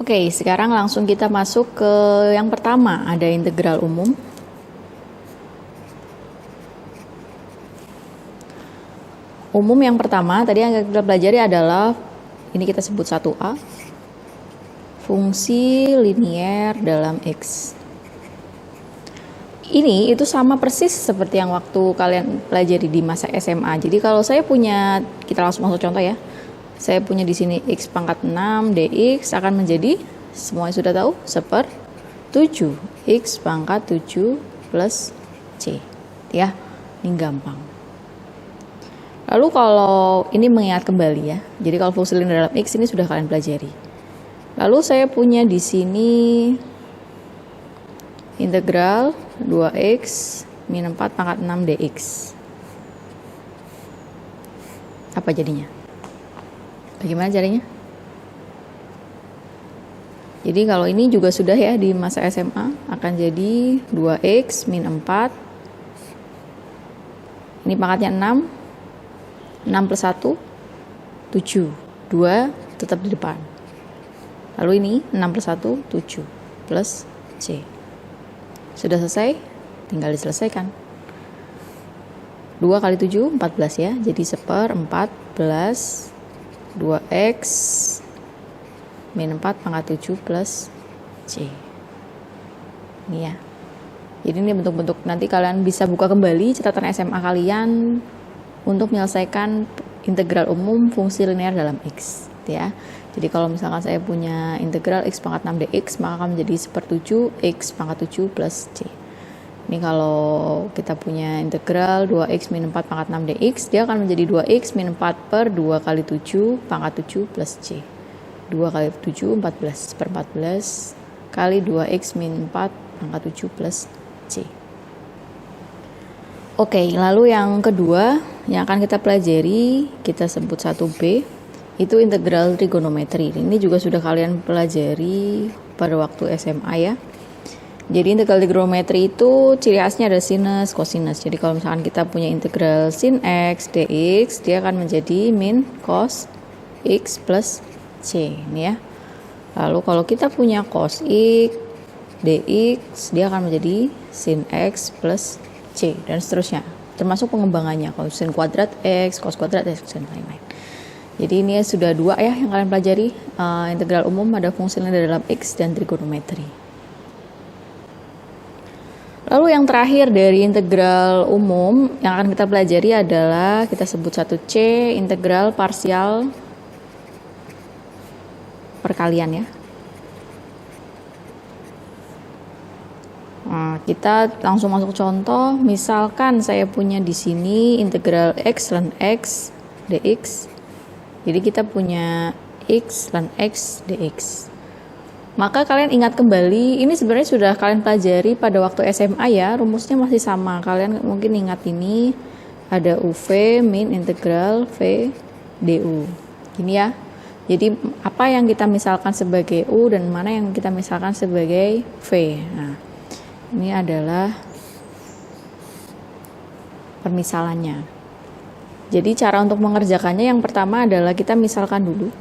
Oke, sekarang langsung kita masuk ke yang pertama, ada integral umum. Umum yang pertama, tadi yang kita pelajari adalah, ini kita sebut 1A, fungsi linier dalam X. Ini itu sama persis seperti yang waktu kalian pelajari di masa SMA. Jadi kalau saya punya, kita langsung masuk contoh ya. Saya punya di sini X pangkat 6 dx akan menjadi, semuanya sudah tahu, 1/7 X pangkat 7 plus C. Ya, ini gampang. Lalu kalau ini mengingat kembali ya. Jadi kalau fungsi linier dalam X ini sudah kalian pelajari. Lalu saya punya di sini integral 2x min 4 pangkat 6 dx. Apa jadinya? Bagaimana caranya? Jadi kalau ini juga sudah ya di masa SMA akan jadi 2x min 4. Ini pangkatnya 6. 6 plus 1 7. 2 tetap di depan. Lalu ini 6 plus 1 7 plus C. Sudah selesai, tinggal diselesaikan. 2 kali 7 14 ya. Jadi 1/14 2x min 4 pangkat 7 plus C. Ini ya. Jadi ini bentuk-bentuk, nanti kalian bisa buka kembali catatan SMA kalian untuk menyelesaikan integral umum fungsi linear dalam X ya. Jadi kalau misalkan saya punya integral X pangkat 6 dx, maka akan menjadi 1/7 X pangkat 7 plus C. Ini kalau kita punya integral 2x min 4 pangkat 6 dx, dia akan menjadi 2x min 4 per 2 kali 7 pangkat 7 plus C. 2 kali 7 14 per 14 kali 2x min 4 pangkat 7 plus C. Oke, lalu yang kedua yang akan kita pelajari, kita sebut 1B, itu integral trigonometri. Ini juga sudah kalian pelajari pada waktu SMA ya. Jadi integral trigonometri itu ciri khasnya ada sinus, kosinus. Jadi kalau misalkan kita punya integral sin X dx, dia akan menjadi min cos X plus C. Ini ya. Lalu kalau kita punya cos X dx, dia akan menjadi sin X plus C dan seterusnya, termasuk pengembangannya, kalau sin kuadrat X, cos kuadrat X, dan lain-lain. Jadi ini sudah dua ya yang kalian pelajari, integral umum, ada fungsi linear dalam X dan trigonometri. Lalu yang terakhir dari integral umum yang akan kita pelajari adalah kita sebut 1C, integral parsial perkalian ya. Nah, kita langsung masuk contoh. Misalkan saya punya di sini integral x ln x dx. Jadi kita punya x ln x dx. Maka kalian ingat kembali, ini sebenarnya sudah kalian pelajari pada waktu SMA ya. Rumusnya masih sama. Kalian mungkin ingat ini ada UV min integral V du. Gini ya. Jadi apa yang kita misalkan sebagai U dan mana yang kita misalkan sebagai V. Nah, ini adalah permisalannya. Jadi cara untuk mengerjakannya yang pertama adalah kita misalkan dulu.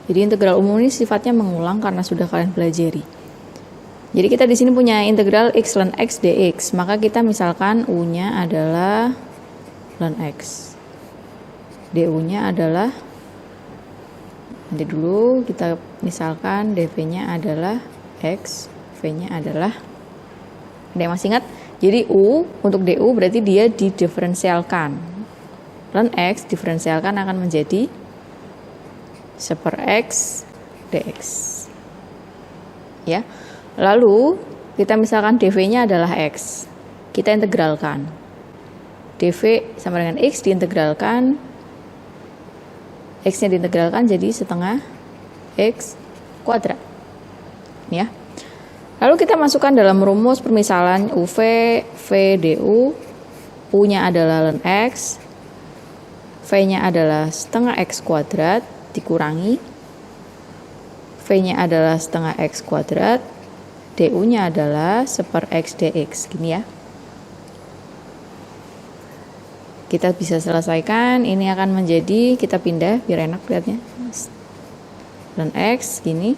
Jadi integral umum ini sifatnya mengulang karena sudah kalian pelajari. Jadi kita di sini punya integral x ln x dx, maka kita misalkan u-nya adalah ln x. du-nya adalah, nanti dulu kita misalkan dv-nya adalah X, V-nya adalah, ada yang masih ingat? Jadi U untuk DU berarti dia didiferensialkan. Ln X diferensialkan akan menjadi 1/X dx. Ya. Lalu kita misalkan dV-nya adalah X. Kita integralkan. dV sama dengan X diintegralkan. X-nya diintegralkan jadi setengah X kuadrat. Ya. Lalu kita masukkan dalam rumus permisalan UV V du, U-nya adalah ln X, V-nya adalah setengah X kuadrat dikurangi, V-nya adalah setengah X kuadrat, du-nya adalah 1/X dx. Gini ya. Kita bisa selesaikan, ini akan menjadi, kita pindah biar enak lihatnya. ln X gini.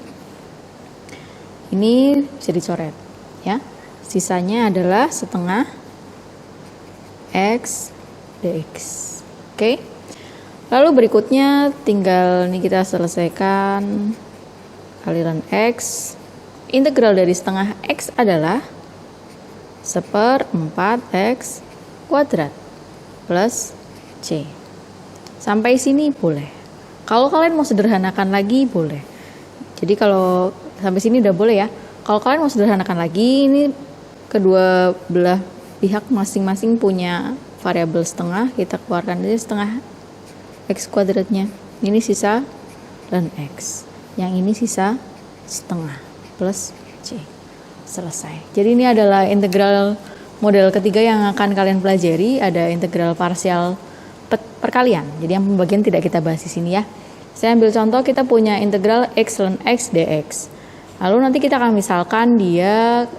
Ini bisa dicoret ya. Sisanya adalah setengah X dx. Oke. Lalu berikutnya tinggal ini kita selesaikan kali ln X. Integral dari setengah X adalah 1/4 X kuadrat plus C. Sampai sini boleh. Kalau kalian mau sederhanakan lagi boleh. Jadi kalau sampai sini udah boleh ya. Kalau kalian mau sederhanakan lagi, ini kedua belah pihak masing-masing punya variabel setengah, kita keluarkan aja setengah X kuadratnya. Ini sisa ln X. Yang ini sisa setengah plus C. Selesai. Jadi ini adalah integral model ketiga yang akan kalian pelajari. Ada integral parsial perkalian. Jadi yang pembagian tidak kita bahas di sini ya. Saya ambil contoh, kita punya integral X ln X dx. Lalu nanti kita akan misalkan dia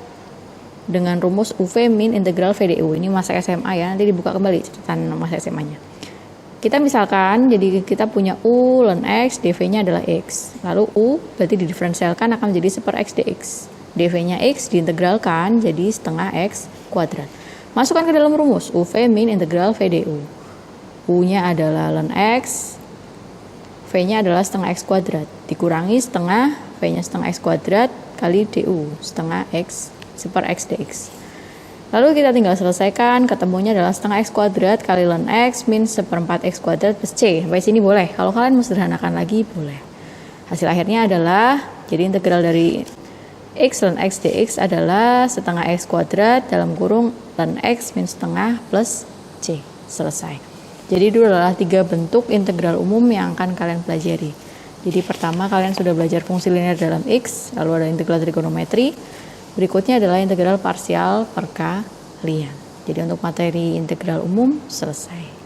dengan rumus UV min integral VDU. Ini masa SMA ya, nanti dibuka kembali catatan masa SMA-nya. Kita misalkan, jadi kita punya U ln X, dV-nya adalah X. Lalu U berarti didiferensialkan akan menjadi 1/X dx. dV-nya X diintegralkan jadi setengah X kuadrat. Masukkan ke dalam rumus, UV min integral VDU. U-nya adalah ln X, V-nya adalah setengah X kuadrat. Dikurangi setengah, V-nya setengah X kuadrat, kali DU, setengah X, 1/X dx. Lalu kita tinggal selesaikan, ketemunya adalah setengah X kuadrat kali ln X min 1/4 X kuadrat plus C. Sampai sini boleh. Kalau kalian mau sederhanakan lagi, boleh. Hasil akhirnya adalah, jadi integral dari X ln X dx adalah setengah X kuadrat dalam kurung ln X min setengah plus C. Selesai. Jadi itu adalah 3 bentuk integral umum yang akan kalian pelajari. Jadi pertama kalian sudah belajar fungsi linear dalam X, lalu ada integral trigonometri. Berikutnya adalah integral parsial perkalian. Jadi untuk materi integral umum selesai.